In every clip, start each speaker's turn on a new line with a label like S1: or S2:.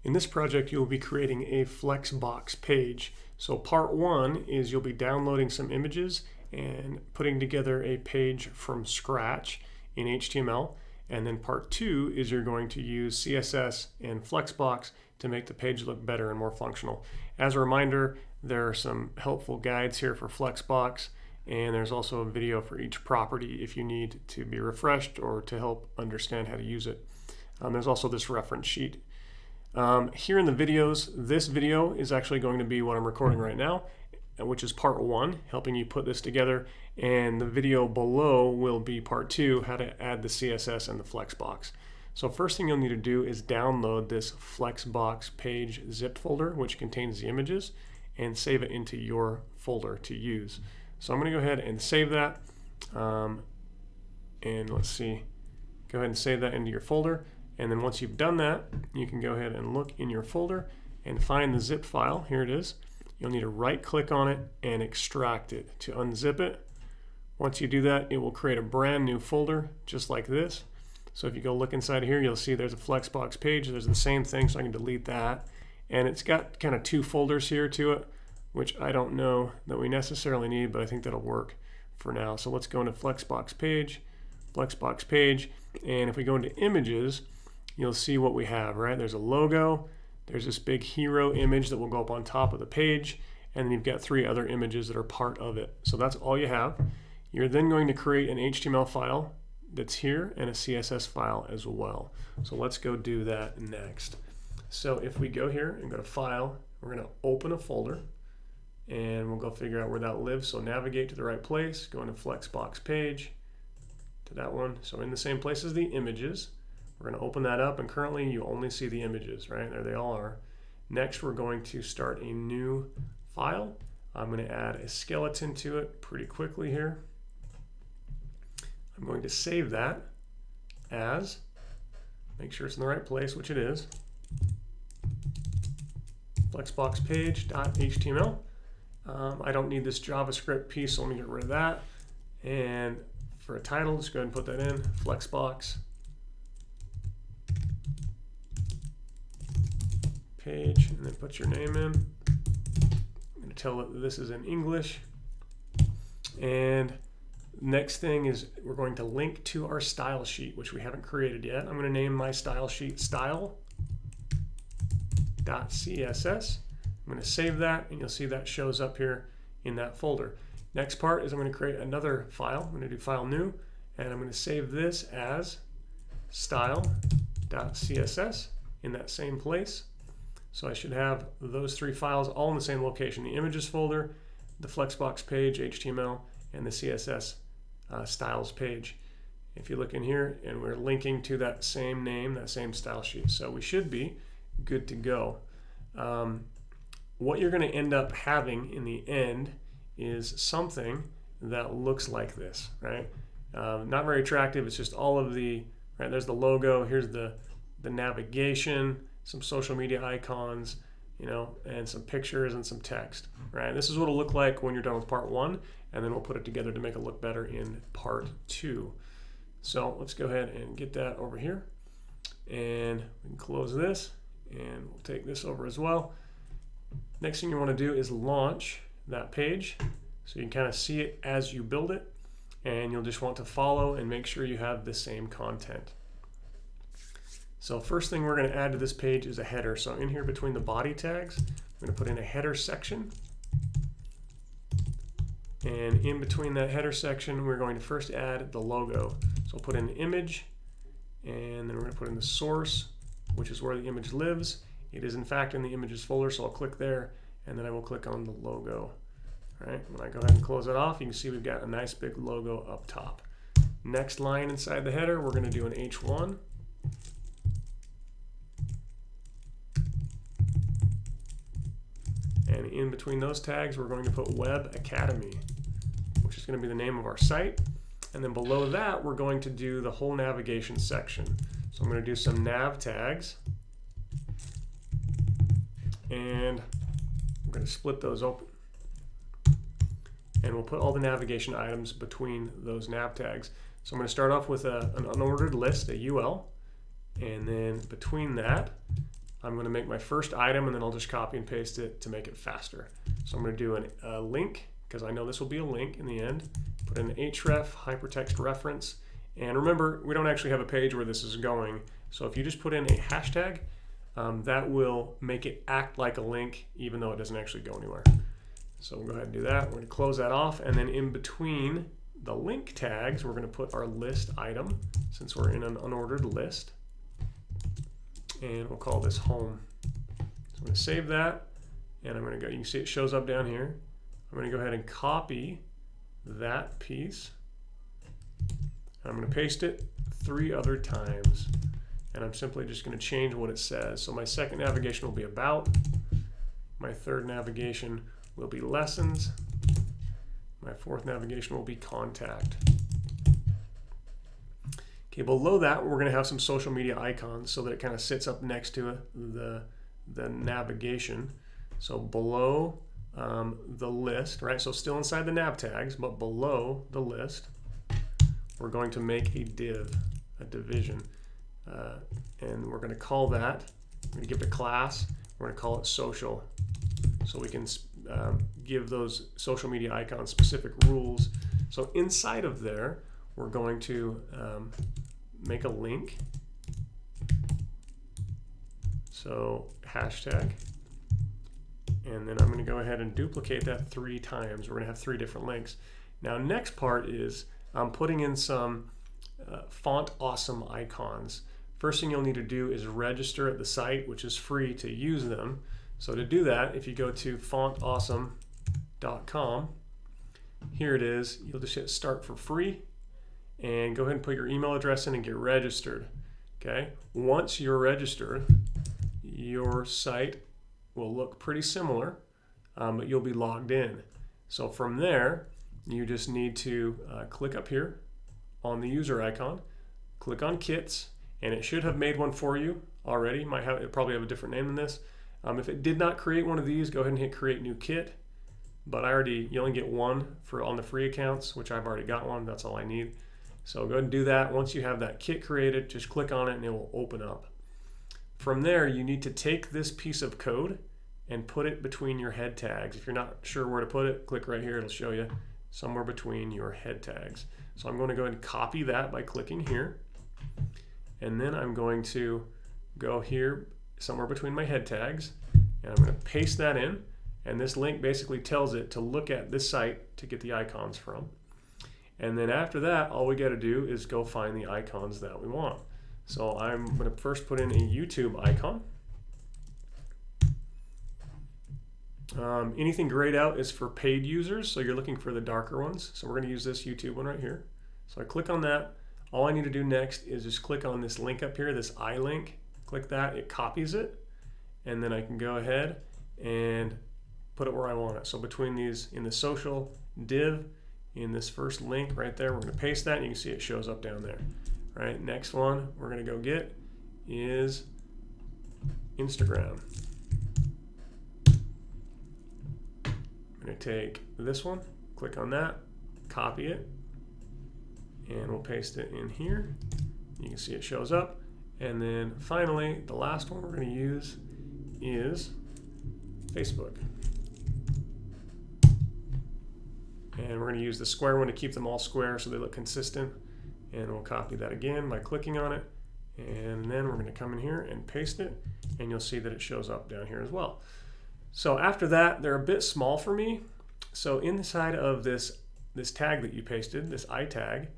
S1: In this project, you'll be creating a Flexbox page. So part one is you'll be downloading some images and putting together a page from scratch in HTML. And then part two is you're going to use CSS and Flexbox to make the page look better and more functional. As a reminder, there are some helpful guides here for Flexbox, and there's also a video for each property if you need to be refreshed or to help understand how to use it. There's also this reference sheet. Here in the videos, this video is actually going to be what I'm recording right now, which is part one, helping you put this together, and the video below will be part two, how to add the CSS and the Flexbox. So first thing you'll need to do is download this Flexbox page zip folder, which contains the images, and save it into your folder to use. So I'm going to go ahead and save that, and let's see, go ahead and save that into your folder. And then once you've done that, you can go ahead and look in your folder and find the zip file. Here it is. You'll need to right click on it and extract it to unzip it. Once you do that, it will create a brand new folder just like this. So if you go look inside here, you'll see there's a Flexbox page. There's the same thing, so I can delete that. And it's got kind of two folders here to it, which I don't know that we necessarily need, but I think that'll work for now. So let's go into Flexbox page, and if we go into images, you'll see what we have, right? There's a logo, there's this big hero image that will go up on top of the page, and then you've got three other images that are part of it. So that's all you have. You're then going to create an HTML file that's here and a CSS file as well. So let's go do that next. So if we go here and go to File, we're going to open a folder, and we'll go figure out where that lives. So navigate to the right place, go into Flexbox page, to that one. So in the same place as the images. We're going to open that up, and currently you only see the images, right? There they all are. Next, we're going to start a new file. I'm going to add a skeleton to it pretty quickly here. I'm going to save that as, make sure it's in the right place, which it is, flexboxpage.html. I don't need this JavaScript piece, so let me get rid of that. And for a title, just go ahead and put that in, Flexbox page, and then put your name in. I'm going to tell it that this is in English. And next thing is we're going to link to our style sheet, which we haven't created yet. I'm going to name my style sheet style.css. I'm going to save that, and you'll see that shows up here in that folder. Next part is I'm going to create another file. I'm going to do File New, and I'm going to save this as style.css in that same place. So I should have those three files all in the same location: the images folder, the Flexbox page HTML, and the CSS styles page. If you look in here, and we're linking to that same name, that same style sheet. So we should be good to go. What you're going to end up having in the end is something that looks like this, right? Not very attractive. It's just all of the, right, there's the logo, here's the navigation, some social media icons, you know, and some pictures and some text, right? This is what it'll look like when you're done with part one, and then we'll put it together to make it look better in part two. So let's go ahead and get that over here, and we can close this, and we'll take this over as well. Next thing you want to do is launch that page so you can kind of see it as you build it, and you'll just want to follow and make sure you have the same content. So first thing we're going to add to this page is a header. So in here between the body tags, I'm going to put in a header section. And in between that header section, we're going to first add the logo. So I'll put in the image, and then we're going to put in the source, which is where the image lives. It is in fact in the images folder, so I'll click there, and then I will click on the logo. All right, when I go ahead and close it off, you can see we've got a nice big logo up top. Next line inside the header, we're going to do an H1. And in between those tags, we're going to put Web Academy, which is going to be the name of our site. And then below that, we're going to do the whole navigation section. So I'm going to do some nav tags. And I'm going to split those open. And we'll put all the navigation items between those nav tags. So I'm going to start off with an unordered list, a UL. And then between that, I'm going to make my first item, and then I'll just copy and paste it to make it faster. So I'm going to do a link, because I know this will be a link in the end. Put in href, hypertext reference. And remember, we don't actually have a page where this is going. So if you just put in a hashtag, that will make it act like a link, even though it doesn't actually go anywhere. So we'll go ahead and do that. We're going to close that off. And then in between the link tags, we're going to put our list item, since we're in an unordered list. And we'll call this home. So I'm going to save that. And I'm going to go, you can see it shows up down here. I'm going to go ahead and copy that piece. I'm going to paste it 3 other times. And I'm simply just going to change what it says. So my second navigation will be about. My third navigation will be lessons. My fourth navigation will be contact. Okay, below that, we're going to have some social media icons so that it kind of sits up next to the navigation. So below the list, right? So still inside the nav tags, but below the list, we're going to make a div, a division. And we're going to call that, we're going to give it a class, we're going to call it social. So we can give those social media icons specific rules. So inside of there, we're going to make a link. So hashtag. And then I'm going to go ahead and duplicate that 3 times. We're going to have 3 different links. Now, next part is I'm putting in some font awesome icons. First thing you'll need to do is register at the site, which is free to use them. So to do that, if you go to fontawesome.com, here it is. You'll just hit start for free and go ahead and put your email address in and get registered. Okay. Once you're registered, your site will look pretty similar, but you'll be logged in. So from there, you just need to click up here on the user icon, click on kits, and it should have made one for you already. It probably have a different name than this. If it did not create one of these, go ahead and hit create new kit. But you only get one on the free accounts, which I've already got one. That's all I need. So go ahead and do that. Once you have that kit created, just click on it and it will open up. From there, you need to take this piece of code and put it between your head tags. If you're not sure where to put it, click right here. It'll show you somewhere between your head tags. So I'm going to go ahead and copy that by clicking here. And then I'm going to go here somewhere between my head tags, and I'm going to paste that in. And this link basically tells it to look at this site to get the icons from. And then after that, all we got to do is go find the icons that we want. So I'm going to first put in a YouTube icon. Anything grayed out is for paid users, so you're looking for the darker ones. So we're going to use this YouTube one right here. So I click on that. All I need to do next is just click on this link up here, this I link. Click that, it copies it, and then I can go ahead and put it where I want it. So between these, in the social div, in this first link right there, we're going to paste that, and you can see it shows up down there. All right, next one we're going to go get is Instagram. I'm going to take this one, click on that, copy it, and we'll paste it in here. You can see it shows up. And then finally, the last one we're going to use is Facebook. And we're going to use the square one to keep them all square so they look consistent. And we'll copy that again by clicking on it. And then we're going to come in here and paste it. And you'll see that it shows up down here as well. So after that, they're a bit small for me. So inside of this tag that you pasted, this I tag,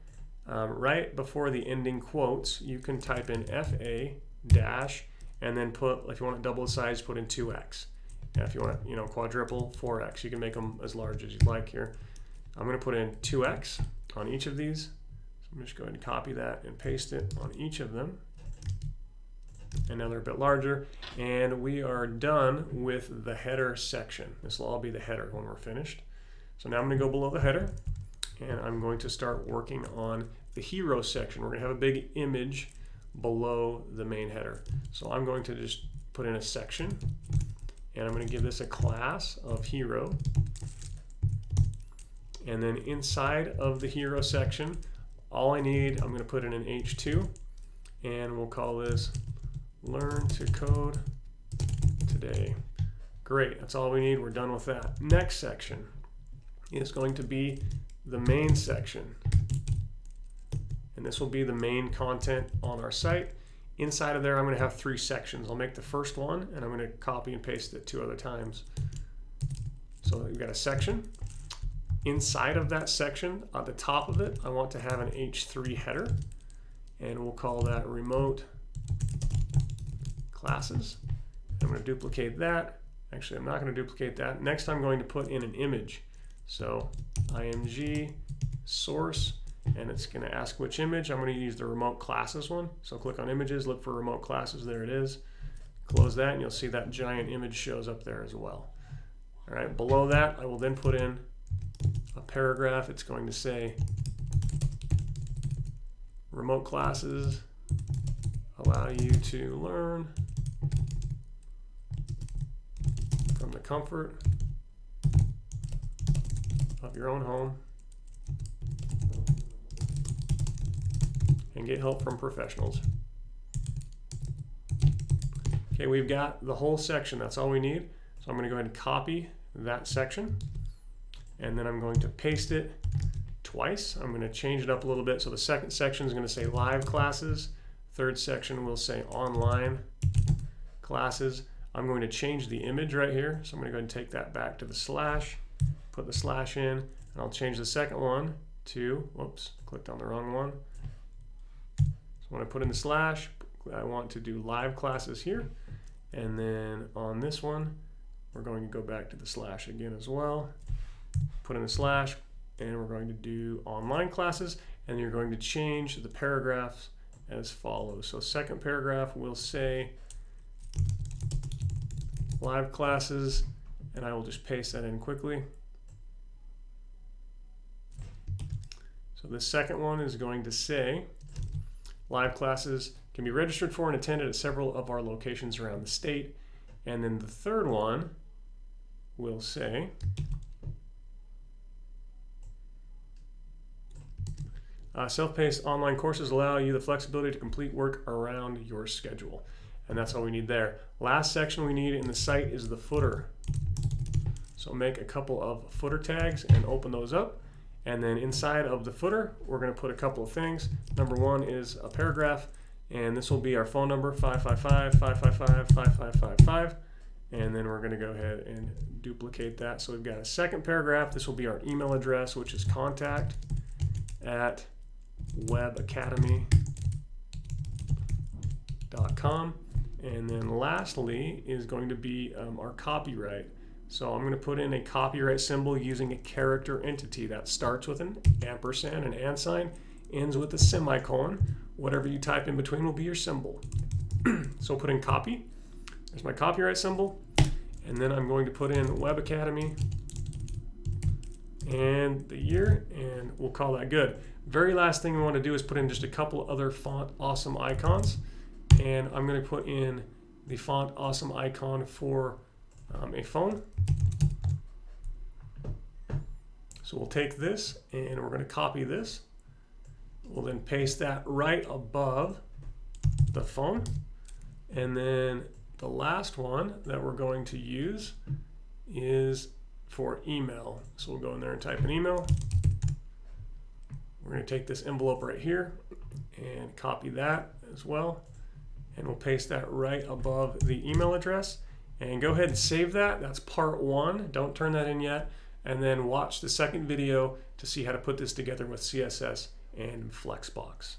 S1: right before the ending quotes, you can type in FA dash and then put, if you want it double the size, put in 2x. And if you want it, quadruple, 4x. You can make them as large as you'd like here. I'm going to put in 2x on each of these. So I'm just going to copy that and paste it on each of them. And now they're a bit larger. And we are done with the header section. This will all be the header when we're finished. So now I'm going to go below the header. And I'm going to start working on the hero section. We're going to have a big image below the main header. So I'm going to just put in a section, and I'm going to give this a class of hero. And then inside of the hero section, all I need, I'm going to put in an H2, and we'll call this Learn to Code today. Great, that's all we need. We're done with that. Next section is going to be the main section. And this will be the main content on our site. Inside of there, I'm going to have 3 sections. I'll make the first one, and I'm going to copy and paste it 2 other times. So we've got a section. Inside of that section, at the top of it, I want to have an H3 header, and we'll call that remote classes. I'm going to duplicate that. Actually, I'm not going to duplicate that. Next, I'm going to put in an image. So img source, and it's going to ask which image. I'm going to use the remote classes one. So click on images, look for remote classes. There it is. Close that, and you'll see that giant image shows up there as well. All right, below that, I will then put in a paragraph. It's going to say remote classes allow you to learn from the comfort of your own home and get help from professionals. Okay, we've got the whole section. That's all we need. So I'm going to go ahead and copy that section, and then I'm going to paste it twice. I'm going to change it up a little bit. So the second section is going to say live classes. Third section will say online classes. I'm going to change the image right here. So I'm going to go ahead and take that back to the slash, put the slash in, and I'll change the second one to, whoops, clicked on the wrong one. So when I put in the slash, I want to do live classes here. And then on this one, we're going to go back to the slash again as well. Put in the slash, and we're going to do online classes, and you're going to change the paragraphs as follows. So second paragraph will say live classes, and I will just paste that in quickly. So the second one is going to say live classes can be registered for and attended at several of our locations around the state. And then the third one will say self-paced online courses allow you the flexibility to complete work around your schedule. And that's all we need there. Last section we need in the site is the footer. So make a couple of footer tags and open those up. And then inside of the footer, we're going to put a couple of things. Number one is a paragraph, and this will be our phone number, 555-555-5555. And then we're going to go ahead and duplicate that. So we've got a second paragraph. This will be our email address, which is contact@webacademy.com. And then lastly is going to be our copyright. So I'm going to put in a copyright symbol using a character entity that starts with an ampersand, an and sign, ends with a semicolon. Whatever you type in between will be your symbol. So put in copy. There's my copyright symbol. And then I'm going to put in Web Academy and the year, and we'll call that good. Very last thing we want to do is put in just a couple other font awesome icons. And I'm going to put in the font awesome icon for a phone. So we'll take this and we're going to copy this. We'll then paste that right above the phone. And then the last one that we're going to use is for email. So we'll go in there and type an email. We're going to take this envelope right here and copy that as well. And we'll paste that right above the email address. And go ahead and save that. That's part 1. Don't turn that in yet. And then watch the second video to see how to put this together with CSS and Flexbox.